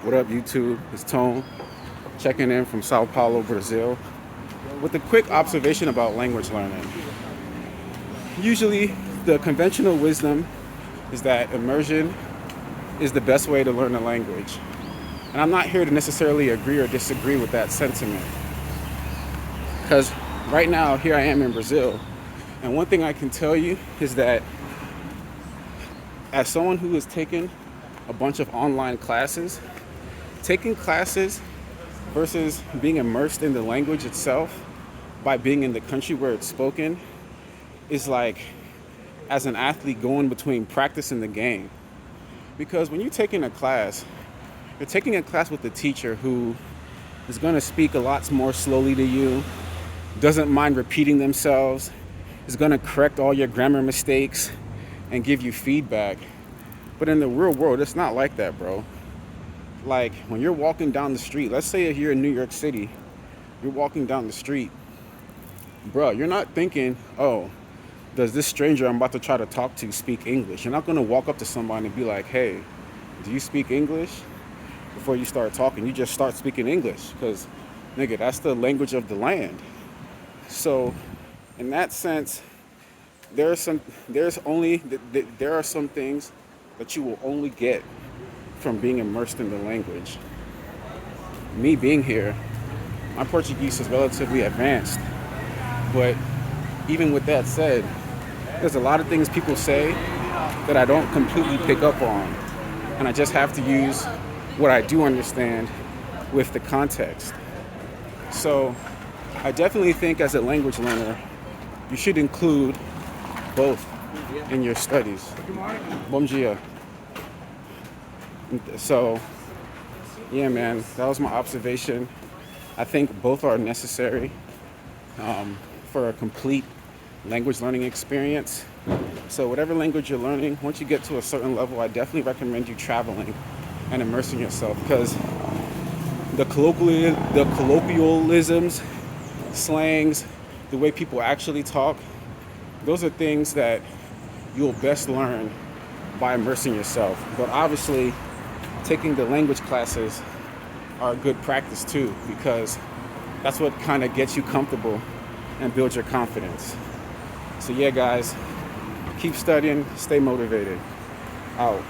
What up, YouTube? It's Tone, checking in from Sao Paulo, Brazil, with a quick observation about language learning. Usually, the conventional wisdom is that immersion is the best way to learn a language. And I'm not here to necessarily agree or disagree with that sentiment. Because right now, here I am in Brazil, and one thing I can tell you is that as someone who has taken a bunch of online classes, taking classes versus being immersed in the language itself by being in the country where it's spoken is like as an athlete going between practice and the game. Because when you're taking a class, you're taking a class with a teacher who is going to speak a lot more slowly to you, doesn't mind repeating themselves, is going to correct all your grammar mistakes and give you feedback. But in the real world, it's not like that, bro. Like when you're walking down the street, let's say if you're in New York City, you're walking down the street, bro, you're not thinking, oh, does this stranger I'm about to try to talk to speak English? You're not going to walk up to somebody and be like, hey, do you speak English? Before you start talking, you just start speaking English because, nigga, that's the language of the land. So in that sense, there are some things that you will only get from being immersed in the language. Me being here, my Portuguese is relatively advanced, but even with that said, there's a lot of things people say that I don't completely pick up on, and I just have to use what I do understand with the context. So I definitely think as a language learner, you should include both in your studies. Bom dia. So, yeah, man, that was my observation. I think both are necessary for a complete language learning experience. So whatever language you're learning, once you get to a certain level, I definitely recommend you traveling and immersing yourself, because the colloquialisms, slangs, the way people actually talk, those are things that you'll best learn by immersing yourself. But obviously, taking the language classes are a good practice too, because that's what kind of gets you comfortable and builds your confidence. So yeah, guys, keep studying, stay motivated. Out.